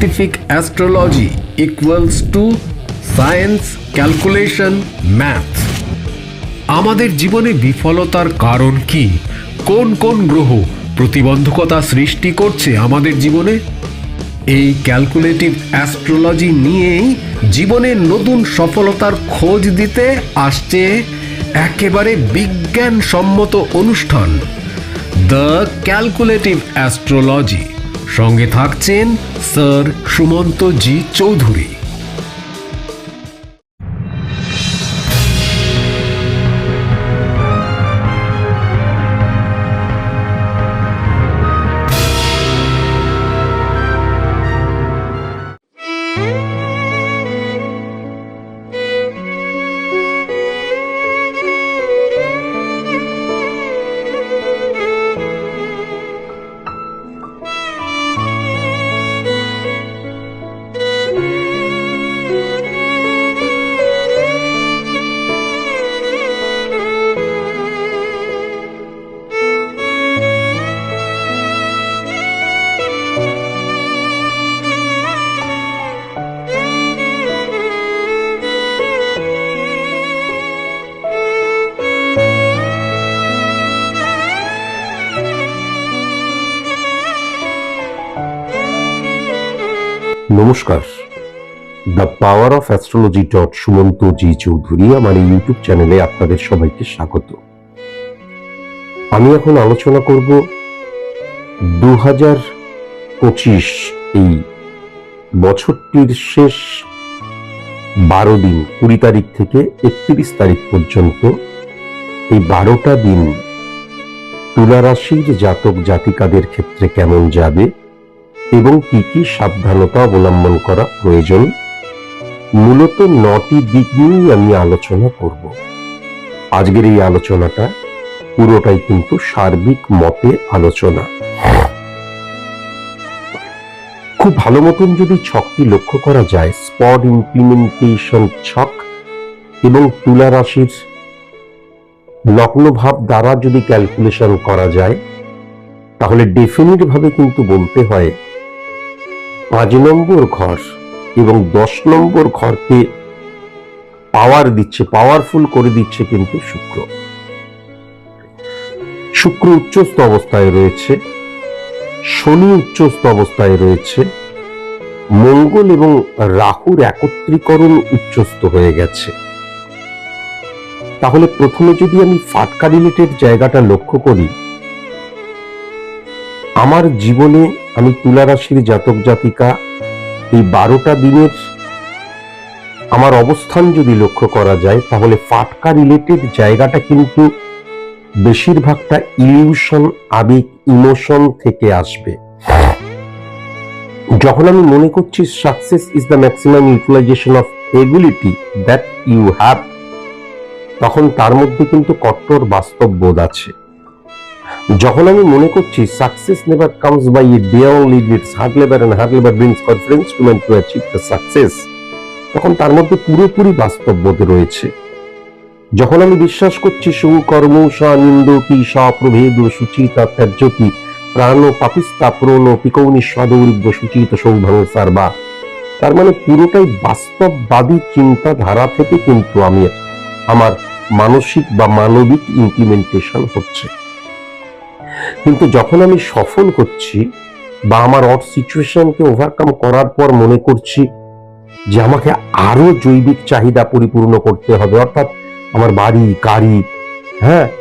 Scientific astrology equals to science, calculation, math. আমাদের জীবনে বিফলতার কারণ কি? কোন কোন গ্রহ প্রতিবন্ধকতা সৃষ্টি করছে আমাদের জীবনে? এই ক্যালকুলেটিভ অ্যাস্ট্রোলজি নিয়েই জীবনের নতুন সফলতার খোঁজ দিতে আসছে একেবারে বিজ্ঞানসম্মত অনুষ্ঠান দ্য ক্যালকুলেটিভ অ্যাস্ট্রোলজি। সঙ্গে থাকছেন স্যার সুমন্ত জি চৌধুরী। নমস্কার, the power of astrology Sumanta ji Chowdhury আমার এই ইউটিউব চ্যানেলে আপনাদের সবাইকে স্বাগত। আমি এখন আলোচনা করব 2025 এই বছরটির শেষ 12 দিন, 20 তারিখ থেকে 31 তারিখ পর্যন্ত এই 12টা দিন তুলা রাশির জাতক জাতিকাদের ক্ষেত্রে কেমন যাবে এবং কি কি সাবধানতা অবলম্বন করা প্রয়োজন। মূলত 9টি দিক নিয়েই আমি আলোচনা করব। আজকের এই আলোচনাটা পুরোটাই কিন্তু সার্বিক মতে আলোচনা। খুব ভালো মতন যদি ছকটি লক্ষ্য করা যায়, স্পট ইমপ্লিমেন্টেশন ছক এবং তুলা রাশির লগ্নভাব দ্বারা যদি ক্যালকুলেশন করা যায়, তাহলে ডেফিনিট ভাবে কিন্তু বলতে হয় 5 নম্বর ঘর এবং 10 নম্বর ঘরকে পাওয়ার দিচ্ছে, পাওয়ারফুল করে দিচ্ছে কিন্তু শুক্র। শুক্র উচ্চস্থ অবস্থায় রয়েছে, শনি উচ্চস্থ অবস্থায় রয়েছে, মঙ্গল এবং রাহুর একত্রীকরণ উচ্চস্থ হয়ে গেছে। তাহলে প্রথমে যদি আমি ফাটকা রিলেটেড জায়গাটা লক্ষ্য করি, আমার জীবনে আমি তুলা রাশির জাতক জাতিকা এই 12টা দিনের আমার অবস্থান যদি লক্ষ্য করা যায়, তাহলে ফাটকা রিলেটেড জায়গাটা কিন্তু বেশিরভাগটা ইলিউশন, আবেগ, ইমোশন থেকে আসবে। যখন আমি মনে করছি success is the maximum utilisation of ability that you have, তখন তার মধ্যে কিন্তু কট্টর বাস্তব বোধ আছে। যখন আমি মনে করছি success never comes by a day only, it's hard labour and hard labour brings confidence to man to achieve the success, তখন তার মধ্যে পুরোপুরি বাস্তব বোধ রয়েছে। যখন আমি বিশ্বাস করছি সুকর্ম স্বনিন্দতি স্বপ্রভেদ সুচিতা ত্যাজ্যতি প্রাণ পাপিস্তা প্রণ পিকৌনি স্বদৌরিব্য সুচিত সৌভাগ্য সার্বা, তার মানে পুরোটাই বাস্তববাদী চিন্তাধারা থেকে কিন্তু আমি আমার মানসিক বা মানবিক ইমপ্লিমেন্টেশন হচ্ছে। কিন্তু যখন আমি সফল হচ্ছি বা আমার অড সিচুয়েশনকে ওভারকাম করার পর মনে করছি যে আমাকে আরো জৈবিক চাহিদা পরিপূর্ণ করতে হবে, অর্থাৎ আমার বাড়ি গাড়ি,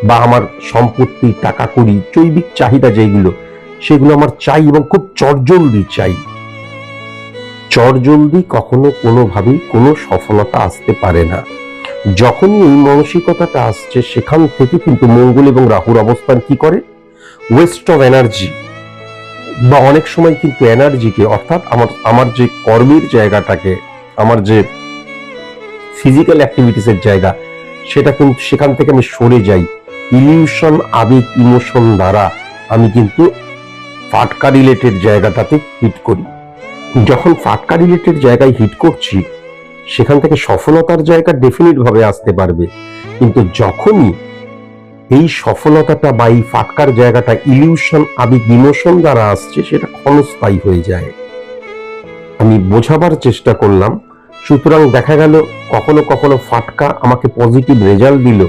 বা আমার সম্পত্তি, টাকা কড়ি, জৈবিক চাহিদা যেগুলো, সেগুলো আমার চাই এবং খুব চটজলদি চাই। চটজলদি কখনো কোনোভাবেই কোনো সফলতা আসতে পারে না। যখনই এই মানসিকতাটা আসছে, সেখান থেকে কিন্তু মঙ্গল এবং রাহুর অবস্থান কি করে, ওয়েস্ট অফ এনার্জি বা অনেক সময় কিন্তু এনার্জিকে, অর্থাৎ আমার যে কর্মের জায়গাটাকে, আমার যে ফিজিক্যাল অ্যাক্টিভিটিসের জায়গা, সেটা কিন্তু সেখান থেকে আমি সরে যাই। ইলিউশন, আবেগ, ইমোশন দ্বারা আমি কিন্তু ফাটকা রিলেটেড জায়গাটাতে হিট করি। যখন ফাটকা রিলেটেড জায়গায় হিট করছি, সেখান থেকে সফলতার জায়গা ডেফিনিট ভাবে আসতে পারবে। কিন্তু যখনই এই সফলতাটা বা এই ফাটকার জায়গাটা ইলিউশন, আবেগ, ইমোশন দ্বারা আসছে, সেটা ক্ষণস্থায়ী হয়ে যায়। আমি বোঝাবার চেষ্টা করলাম। সুতরাং দেখা গেল কখনো কখনো ফাটকা আমাকে পজিটিভ রেজাল্ট দিল,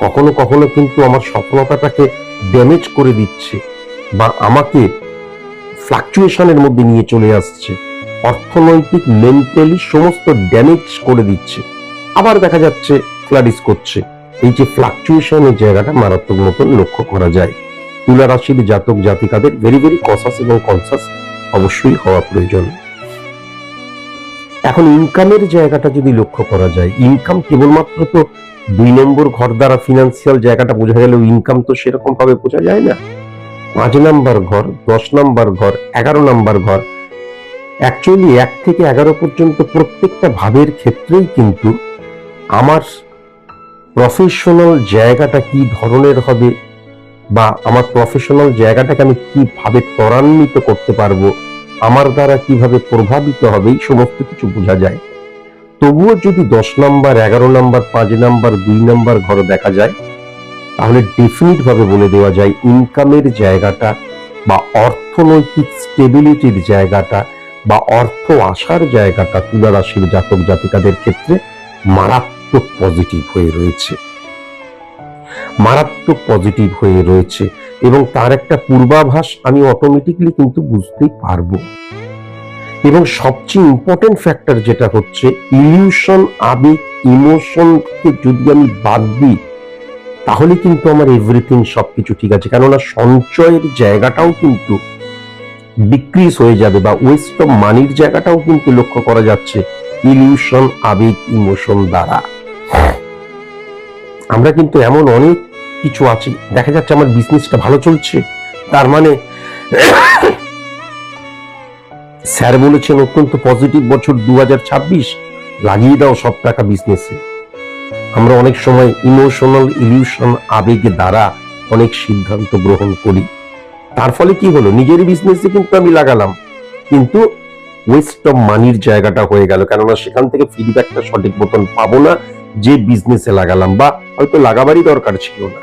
কখনো কখনো কিন্তু আমার সফলতাটাকে ড্যামেজ করে দিচ্ছে বা আমাকে ফ্লাকচুয়েশনের মধ্যে নিয়ে চলে আসছে, অর্থনৈতিক মেন্টালি সমস্ত ড্যামেজ করে দিচ্ছে। আবার দেখা যাচ্ছে ফ্লাডিস করছে। এই যে ফ্লাকচুয়েশনের জায়গাটা মারাত্মক মতন লক্ষ্য করা যায়। তুলা রাশির জাতক জাতিকাদের ভেরি ভেরি কসাস এবং কনসাস অবশ্যই হওয়া প্রয়োজন। এখন ইনকামের জায়গাটা যদি লক্ষ্য করা যায়, ইনকাম কেবলমাত্র তো 2 নম্বর ঘর দ্বারা ফিনান্সিয়াল জায়গাটা বোঝা গেলেও ইনকাম তো সেরকম ভাবে বোঝা যায় না। 5 নম্বর ঘর, 10 নম্বর ঘর, 11 নম্বর ঘর, অ্যাকচুয়ালি 1 থেকে 11 পর্যন্ত প্রত্যেকটা ভাবের ক্ষেত্রেই কিন্তু আমার প্রফেশনাল জায়গাটা কি ধরনের হবে বা আমার প্রফেশনাল জায়গাটাকে আমি কিভাবে ত্বরান্বিত করতে পারবো, আমার দ্বারা কিভাবে প্রভাবিত হবে, এই সমস্ত কিছু বোঝা যায়। তবুও যদি 10 নম্বর, 11 নম্বর, 5 নম্বর, 2 নম্বর ঘর দেখা যায়, তাহলে ডেফিনিট ভাবে বলে দেওয়া যায় ইনকামের জায়গাটা বা অর্থনৈতিক স্টেবিলিটির জায়গাটা বা অর্থ আসার জায়গাটা তুলা রাশির জাতক জাতিকাদের ক্ষেত্রে মারাত্মক পজিটিভ হয়ে রয়েছে, মারাত্মক পজিটিভ হয়ে রয়েছে। এবং তার একটা পূর্বাভাস আমি অটোমেটিকলি কিন্তু বুঝতেই পারবো। এবং সবচেয়ে ইম্পর্টেন্ট ফ্যাক্টর যেটা হচ্ছে ইলিউশন, আবেগ, ইমোশনকে যদি আমি বাদ দিই, তাহলে কিন্তু আমার এভরিথিং সবকিছু ঠিক আছে। কেননা সঞ্চয়ের জায়গাটাও কিন্তু ডিক্রিজ হয়ে যাবে বা ওয়েস্ট অফ মানির জায়গাটাও কিন্তু লক্ষ্য করা যাচ্ছে ইলিউশন, আবেগ, ইমোশন দ্বারা। আমরা কিন্তু এমন অনেক কিছু আছে, দেখা যাচ্ছে আমার বিজনেসটা ভালো চলছে, তার মানে স্যার বলেছেন অত্যন্ত পজিটিভ বছর 2026, লাগিয়ে দাও সব টাকা বিজনেসে। আমরা অনেক সময় ইমোশনাল, ইলিউশন, আবেগে দ্বারা অনেক সিদ্ধান্ত গ্রহণ করি। তার ফলে কি হলো, নিজের বিজনেসে কিন্তু আমি লাগালাম, কিন্তু ওয়েস্ট অফ মানির জায়গাটা হয়ে গেল। কেননা সেখান থেকে ফিডব্যাকটা সঠিক মতন পাবো না যে বিজনেসে লাগালাম, বা হয়তো লাগাবারই দরকার ছিল না,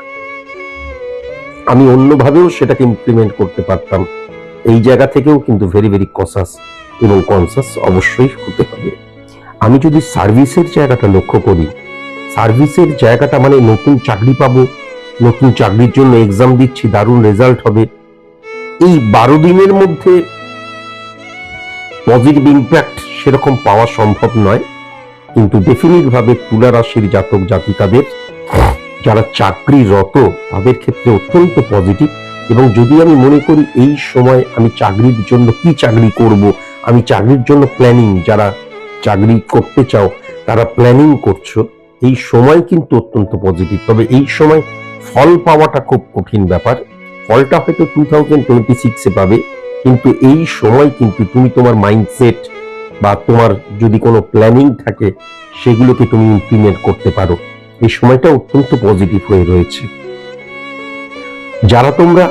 আমি অন্যভাবেও সেটাকে ইমপ্লিমেন্ট করতে পারতাম। এই জায়গা থেকেও কিন্তু ভেরি ভেরি কসাস এবং কনসাস অবশ্যই হতে হবে। আমি যদি সার্ভিসের জায়গাটা লক্ষ্য করি, সার্ভিসের জায়গাটা মানে নতুন চাকরি পাবো, নতুন চাকরির জন্য এক্সাম দিচ্ছি, দারুণ রেজাল্ট হবে, এই 12 দিনের মধ্যে পজিটিভ ইম্প্যাক্ট সেরকম পাওয়া সম্ভব নয়। কিন্তু ডেফিনিট ভাবে তুলা রাশির জাতক জাতিকাদের যারা চাকরিরত তাদের ক্ষেত্রে অত্যন্ত পজিটিভ। এবং যদি আমি মনে করি এই সময় আমি চাকরির জন্য কি চাকরি করব, আমি চাকরির জন্য প্ল্যানিং, যারা চাকরি করতে চাও তারা প্ল্যানিং করছো, এই সময় কিন্তু অত্যন্ত পজিটিভ। তবে এই সময় ফল পাওয়াটা খুব কঠিন ব্যাপার। ফলটা হয়তো 2026-এ পাবে, কিন্তু এই সময় কিন্তু তুমি তোমার মাইন্ডসেট বা তোমার যদি কোনো প্ল্যানিং থাকে সেগুলোকে তুমি ইমপ্লিমেন্ট করতে পারো। এই সময়টা অত্যন্ত পজিটিভ হয়ে রয়েছে। যারা তোমরা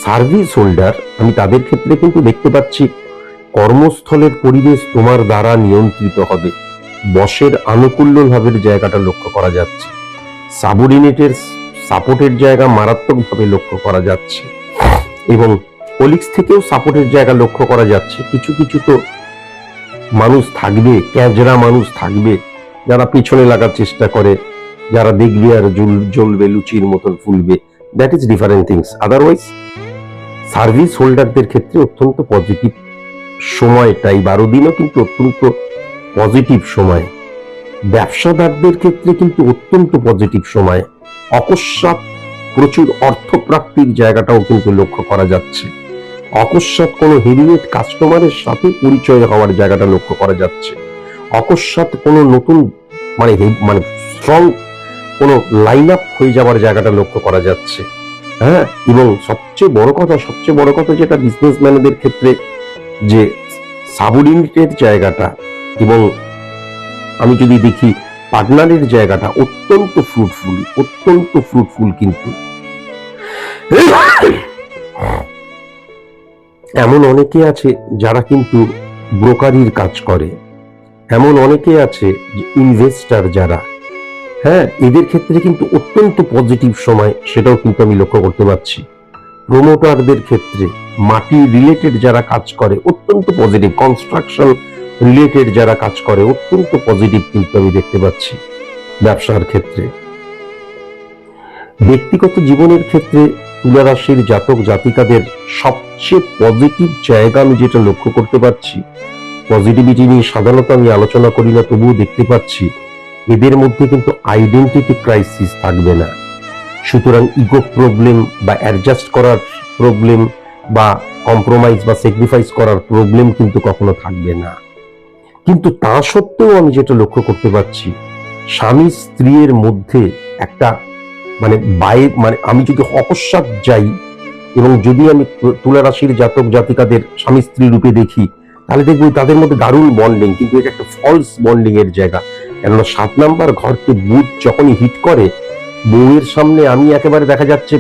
সার্ভিস হোল্ডার, আমি তাদের ক্ষেত্রে কিন্তু দেখতে পাচ্ছি কর্মস্থলের পরিবেশ তোমার দ্বারা নিয়ন্ত্রিত হবে, বসের আনুকূল্য ভাবের জায়গাটা লক্ষ্য করা যাচ্ছে, সাবঅর্ডিনেটের সাপোর্টের জায়গা মারাত্মকভাবে লক্ষ্য করা যাচ্ছে, এবং কলিগস থেকেও সাপোর্টের জায়গা লক্ষ্য করা যাচ্ছে। কিছু কিছু তো মানুষ থাকবে, ক্যাজরা মানুষ থাকবে, যারা পিছনে লাগার চেষ্টা করে, যারা দেখবে আর জ্বলবে, লুচির মতন ফুলবে, that is different things. Otherwise service হোল্ডারদের ক্ষেত্রে অত্যন্ত পজিটিভ সময়টাই, 12 দিনও কিন্তু অত্যন্ত পজিটিভ সময়। ব্যবসাদারদের ক্ষেত্রে কিন্তু অত্যন্ত পজিটিভ সময়। অকস্মাৎ প্রচুর অর্থ প্রাপ্তির জায়গাটাও কিন্তু লক্ষ্য করা যাচ্ছে। অকস্মাৎ কোনো হেভিওয়েট কাস্টমারের সাথে পরিচয় হওয়ার জায়গাটা লক্ষ্য করা যাচ্ছে। অকস্মাৎ কোনো নতুন মানে স্ট্রং কোনো লাইন আপ হয়ে যাওয়ার জায়গাটা লক্ষ্য করা যাচ্ছে। হ্যাঁ, এবং সবচেয়ে বড় কথা যেটা বিজনেসম্যানদের ক্ষেত্রে, যে সাবঅর্ডিনেটের জায়গাটা এবং আমি যদি দেখি পার্টনারের জায়গাটা অত্যন্ত ফ্রুটফুল। কিন্তু এমন অনেকে আছে যারা কিন্তু ব্রোকারির কাজ করে, এমন অনেকে আছে ইনভেস্টার যারা, হ্যাঁ, এদের ক্ষেত্রে কিন্তু অত্যন্ত পজিটিভ সময়, সেটাও কিন্তু আমি লক্ষ্য করতে পারছি। প্রমোটারদের ক্ষেত্রে মাটি রিলেটেড যারা কাজ করে অত্যন্ত পজিটিভ, কনস্ট্রাকশন রিলেটেড যারা কাজ করে অত্যন্ত পজিটিভ কিন্তু আমি দেখতে পাচ্ছি ব্যবসার ক্ষেত্রে। ব্যক্তিগত জীবনের ক্ষেত্রে তুলা রাশির জাতক জাতিকাদের সবচেয়ে পজিটিভ জায়গা আমি যেটা লক্ষ্য করতে পারছি, পজিটিভিটি নিয়ে সাধারণত আমি আলোচনা করি না, তবুও দেখতে পাচ্ছি এদের মধ্যে কিন্তু আইডেন্টিটি ক্রাইসিস থাকবে না। সুতরাং ইগো প্রবলেম বা অ্যাডজাস্ট করার প্রবলেম বা কম্প্রোমাইজ বা স্যাক্রিফাইস করার প্রবলেম কিন্তু কখনো থাকবে না। কিন্তু তা সত্ত্বেও আমি যেটা লক্ষ্য করতে পারছি, স্বামী স্ত্রীর মধ্যে একটা মানে আমি যদি অকস্মাৎ যাই এবং যদি আমি তুলা রাশির জাতক জাতিকাদের স্বামী স্ত্রী রূপে দেখি, তাহলে দেখবো তাদের মধ্যে দারুণ বন্ডিং, কিন্তু এটা একটা ফলস বন্ডিং এর জায়গা। কেননা 7 নাম্বার ঘরকে বুধ যখনই হিট করে, বউয়ের সামনে আমি একেবারে দেখা যাচ্ছে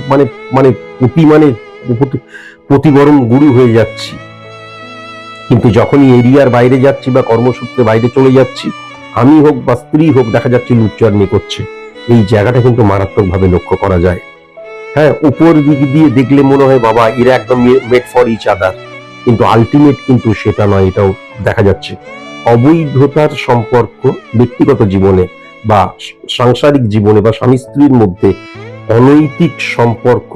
প্রতি গরম গুরু হয়ে যাচ্ছি, কিন্তু যখনই এরিয়ার বাইরে যাচ্ছি বা কর্মসূত্রে বাইরে চলে যাচ্ছি, আমি হোক বা স্ত্রী হোক দেখা যাচ্ছে লুচ্চারনি করছে। এই জায়গাটা কিন্তু মারাত্মকভাবে লক্ষ্য করা যায়। হ্যাঁ, উপর দিক দিয়ে দেখলে মনে হয় বাবা এরা একদম মেড ফর ইচ আদার, কিন্তু আলটিমেট কিন্তু সেটা নয়। এটাও দেখা যাচ্ছে অবৈধতার সম্পর্ক ব্যক্তিগত জীবনে বা সাংসারিক জীবনে বা স্বামী স্ত্রীর মধ্যে অনৈতিক সম্পর্ক,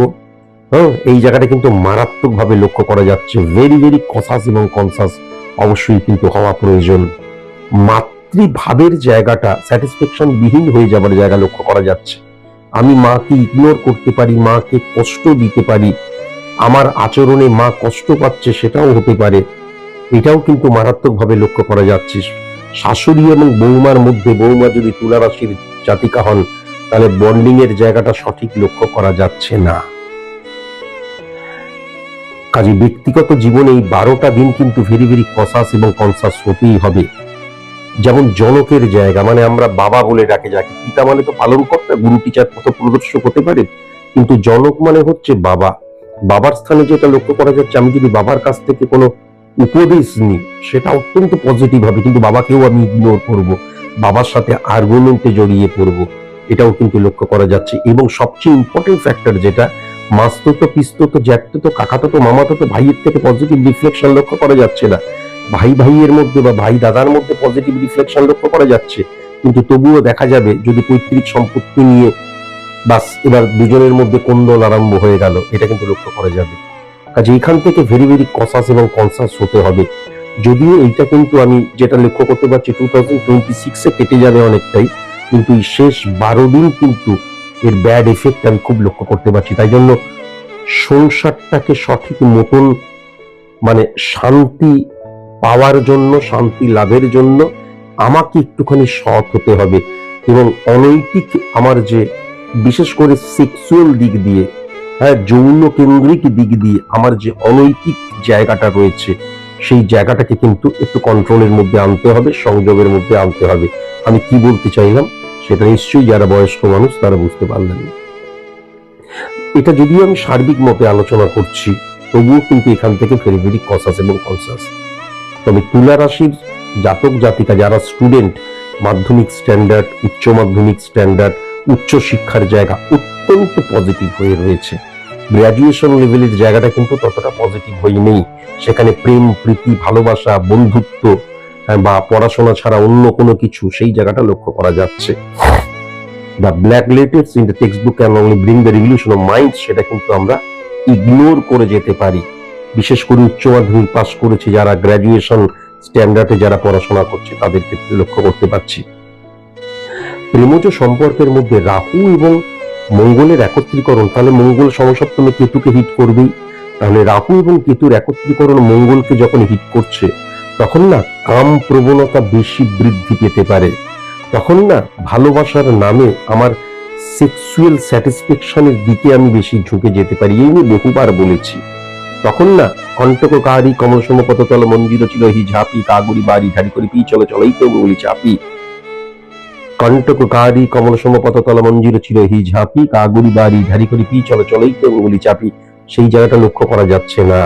এই জায়গাটা কিন্তু মারাত্মকভাবে লক্ষ্য করা যাচ্ছে। ভেরি ভেরি কসাস এবং কনসাস অবশ্যই কিন্তু হওয়া প্রয়োজন। মাতৃভাবের জায়গাটা স্যাটিসফ্যাকশন বিহীন হয়ে যাবার জায়গা লক্ষ্য করা যাচ্ছে। আমি মাকে ইগনোর করতে পারি, মাকে কষ্ট দিতে পারি, আমার আচরণে মা কষ্ট পাচ্ছে সেটাও হতে পারে, এটাও কিন্তু মারাত্মকভাবে লক্ষ্য করা যাচ্ছে। শাশুড়ি এবং বৌমার মধ্যে, বৌমা যদি তুলা রাশির জাতিকা হন, তাহলে বন্ডিং এর জায়গাটা সঠিক লক্ষ্য করা যাচ্ছে না। কাজে ব্যক্তিগত জীবনে এই 12টা দিন কিন্তু ভেরি ভেরি কসাস এবং কনসাস হতেই হবে। যেমন জনকের জায়গা, মানে আমরা বাবা বলে ডাকে যাকে, পিতা মানে তো পালন কর্তা, গুরু টিচার পথ প্রদর্শক হতে পারে, কিন্তু জনক মানে হচ্ছে বাবা। বাবার স্থানে যেটা লক্ষ্য করা যাচ্ছে, আমি যদি বাবার কাছ থেকে কোনো উপদেশ নিই সেটা অত্যন্ত পজিটিভ হবে, কিন্তু বাবাকেও আমি ইগনোর করব, বাবার সাথে আর্গুমেন্টে জড়িয়ে পড়ব, এটাও কিন্তু লক্ষ্য করা যাচ্ছে। এবং সবচেয়ে ইম্পর্টেন্ট ফ্যাক্টর যেটা, মাস্তত পিস্তত জ্যাঠতো কাকাতো মামাতো ভাইয়ের থেকে পজিটিভ রিফ্লেকশন লক্ষ্য করা যাচ্ছে না। ভাই ভাইয়ের মধ্যে বা ভাই দাদার মধ্যে পজিটিভ রিফ্লেকশন লক্ষ্য করা যাচ্ছে, কিন্তু তবুও দেখা যাবে যদি পৈতৃক সম্পত্তি নিয়ে বাস এবার দুজনের মধ্যে কোন্দল আরম্ভ হয়ে গেল, এটা কিন্তু লক্ষ্য করা যাবে। কাজে এখান থেকে ভেরি ভেরি কসাস এবং কনসাস হতে হবে। যদিও এইটা কিন্তু আমি যেটা লক্ষ্য করতে পারছি 2026-এ কেটে যাবে অনেকটাই, কিন্তু এই শেষ 12 দিন কিন্তু এর ব্যাড এফেক্ট আমি খুব লক্ষ্য করতে পারছি। তাই জন্য সংসারটাকে সঠিক মতন মানে শান্তি পাওয়ার জন্য, শান্তি লাভের জন্য আমাকে একটুখানি সৎ হতে হবে, এবং অনৈতিক আমার যে বিশেষ করে সেক্সুয়াল দিক দিয়ে, হ্যাঁ যৌন কেন্দ্রিক দিক দিয়ে আমার যে অনৈতিক জায়গাটা রয়েছে, সেই জায়গাটাকে কিন্তু একটু কন্ট্রোলের মধ্যে আনতে হবে, সংযোগের মধ্যে আনতে হবে। আমি কি বলতে চাইলাম সেটা নিশ্চয়ই যারা বয়স্ক মানুষ তারা বুঝতে পারলেন। এটা যদিও আমি সার্বিক মতে আলোচনা করছি, তবুও কিন্তু এখান থেকে ভেরি ভেরি কসাস এবং কনসাস। তবে তুলা রাশির জাতক জাতিকা যারা স্টুডেন্ট, মাধ্যমিক স্ট্যান্ডার্ড, উচ্চ মাধ্যমিক স্ট্যান্ডার্ড, উচ্চ শিক্ষার জায়গা অত্যন্ত পজিটিভ হয়ে রয়েছে। গ্র্যাজুয়েশন লেভেলের জায়গাটা কিন্তু ততটা পজিটিভ হয়ে নেই। সেখানে প্রেম, প্রীতি, ভালোবাসা, বন্ধুত্ব বা পড়াশোনা ছাড়া অন্য কোনো কিছু, সেই জায়গাটা লক্ষ্য করা যাচ্ছে। The black letters in the textbook can only bring the revolution of minds, সেটা কিন্তু আমরা ইগনোর করে যেতে পারি। বিশেষ করে উচ্চ মাধ্যমিক পাস করেছে যারা, গ্র্যাজুয়েশন স্ট্যান্ডার্ডে যারা পড়াশোনা করছে, তাদের ক্ষেত্রে লক্ষ্য করতে পারছি। প্রেমজ সম্পর্কের মধ্যে রাহু এবং মঙ্গলের একত্রীকরণ, তাহলে মঙ্গল সমসপ্তমে কেতুকে হিট করবেই। তাহলে রাহু এবং কেতুর একত্রীকরণ মঙ্গলকে যখন হিট করছে, তখন না কাম প্রবণতা বেশি বৃদ্ধি পেতে পারে। তখন না ভালোবাসার নামে আমার সেক্সুয়াল স্যাটিসফ্যাকশনের দিকে আমি বেশি ঝুঁকে যেতে পারি, এই নিয়ে বহুবার বলেছি। তখন না কণ্টককারী কমলসম পততল মঞ্জির ছিল হি ঝাপি, কাগুরি বাড়ি ধারি করি পি চলো চলাই তো বলি চাপি। কণ্টককারী কমলসম পততল মঞ্জির ছিল হি ঝাপি, কাগুরি বাড়ি ধারি করি পি চলো চলাই তো বলি চাপি, সেই জায়গাটা লক্ষ্য করা যাচ্ছে না।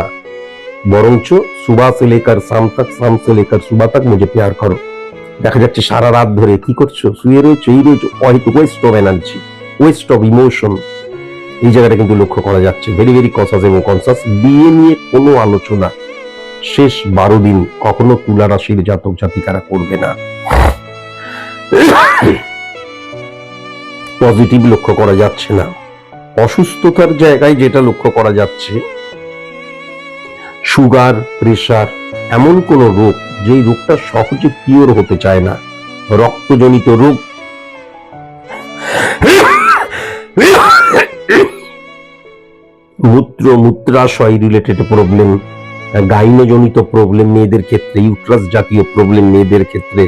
বরঞ্চ সুবাহ সে লেকার শাম তক, শাম সে লেকার সুবাহ তক মুঝে প্যার করো। দেখা যাচ্ছে সারা রাত ধরে কি করছো, শুয়ে রয়েছো, এই রয়েছো, West of energy, West of emotion, এই জায়গাটা কিন্তু লক্ষ্য করা যাচ্ছে। ভেরি ভেরি কনসাস এবং কনসাস। বিয়ে নিয়ে কোনো আলোচনা শেষ 12 দিন কখনো তুলা রাশির জাতক জাতিকারা করবে না। পজিটিভ লক্ষ্য করা যাচ্ছে না। অসুস্থতার জায়গায় যেটা লক্ষ্য করা যাচ্ছে, সুগার, প্রেসার, এমন কোন রোগ যেই রোগটা সহজে কিওর হতে চায় না, রক্তজনিত রোগ, মূত্রাশয় রিলেটেড প্রবলেম, গাইনোজনিত প্রবলেম মেয়েদের ক্ষেত্রে, ইউট্রাস জাতীয় প্রবলেম মেয়েদের ক্ষেত্রে,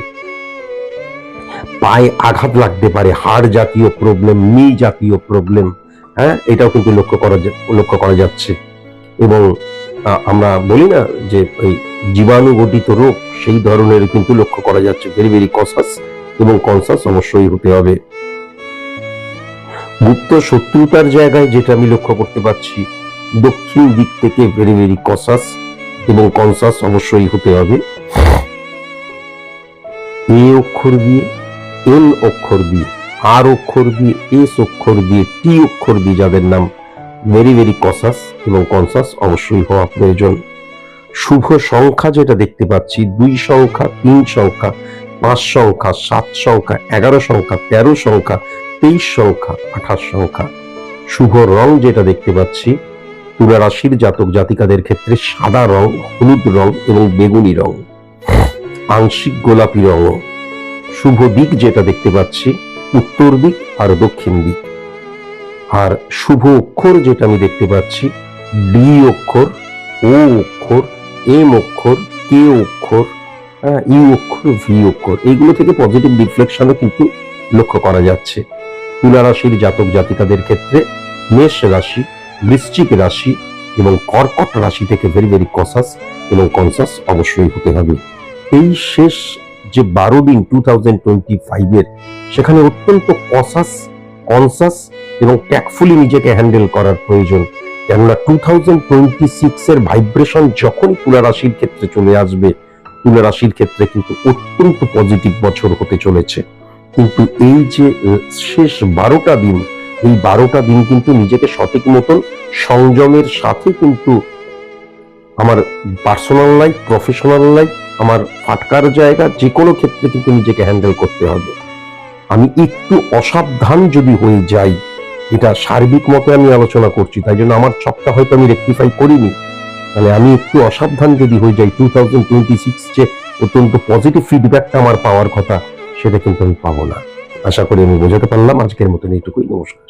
পায়ে আঘাত লাগতে পারে, হাড় জাতীয় প্রবলেম, নি জাতীয় প্রবলেম, হ্যাঁ, এটাও কিন্তু লক্ষ্য করা যাচ্ছে। এবং আমরা বলি না যে এই জীবাণু গঠিত রোগ, সেই ধরনের কিন্তু লক্ষ্য করা যাচ্ছে। ভেরি ভেরি কনসাস এবং কনসাস অবশ্যই হতে হবে। গুপ্ত শত্রুতার জায়গায় যেটা আমি লক্ষ্য করতে পারছি, দক্ষিণ দিক থেকে ভেরি ভেরি কনসাস এবং কনসাস অবশ্যই হতে হবে। এ অক্ষর দিয়ে, এন অক্ষর দিয়ে, আর অক্ষর দিয়ে, এস অক্ষর দিয়ে, টি অক্ষর দিয়ে যাদের নাম, ভেরি ভেরি কনসাস এবং কনসাস অবশ্যই হওয়া প্রয়োজন। শুভ সংখ্যা যেটা দেখতে পাচ্ছি, 2 সংখ্যা, 3 সংখ্যা, 5 সংখ্যা, 7 সংখ্যা, 11 সংখ্যা, 13 সংখ্যা, 23 সংখ্যা, 28 সংখ্যা। শুভ রং যেটা দেখতে পাচ্ছি, তুলা রাশির জাতক জাতিকাদের ক্ষেত্রে সাদা রং, হলুদ রং এবং বেগুনি রং, আংশিক গোলাপি রং। শুভ দিক যেটা দেখতে পাচ্ছি, উত্তর দিক আর দক্ষিণ দিক। আর শুভ অক্ষর যেটা আমি দেখতে পাচ্ছি, ডি অক্ষর, ও অক্ষর, এম অক্ষর, কে অক্ষর, ইউ অক্ষর, ভি অক্ষর। এইগুলো থেকে পজিটিভ রিফ্লেকশনও কিন্তু লক্ষ্য করা যাচ্ছে। তুলা রাশির জাতক জাতিকাদের ক্ষেত্রে মেষ রাশি, বৃশ্চিক রাশি এবং কর্কট রাশি থেকে ভেরি ভেরি কনসাস এবং কনসাস অবশ্যই হতে হবে। এই শেষ যে 12 দিন 2025 এর, সেখানে অত্যন্ত কনসাস এবং ট্যাক্টফুলি নিজেকে হ্যান্ডেল করার প্রয়োজন। কেননা 2026 এর ভাইব্রেশন যখন তুলা রাশির ক্ষেত্রে চলে আসবে, তুলা রাশির ক্ষেত্রে কিন্তু অত্যন্ত পজিটিভ বছর হতে চলেছে। কিন্তু এই যে শেষ 12টা দিন, এই 12টা দিন কিন্তু নিজেকে সঠিক মতন সংযমের সাথে কিন্তু আমার পার্সোনাল লাইফ, প্রফেশনাল লাইফ, আমার ফাটকার জায়গা, যে কোনো ক্ষেত্রে কিন্তু নিজেকে হ্যান্ডেল করতে হবে। আমি একটু অসাবধান যদি হয়ে যাই, এটা সার্বিক মতে আমি আলোচনা করছি, তাই জন্য আমার চকটা হয়তো আমি রেকটিফাই করিনি, তাহলে আমি একটু অসাবধান যদি হয়ে যাই, 2026 যে অত্যন্ত পজিটিভ ফিডব্যাকটা আমার পাওয়ার কথা, সেটা কিন্তু আমি পাবো না। আশা করি আমি বোঝাতে পারলাম। আজকের মতন এইটুকুই। নমস্কার।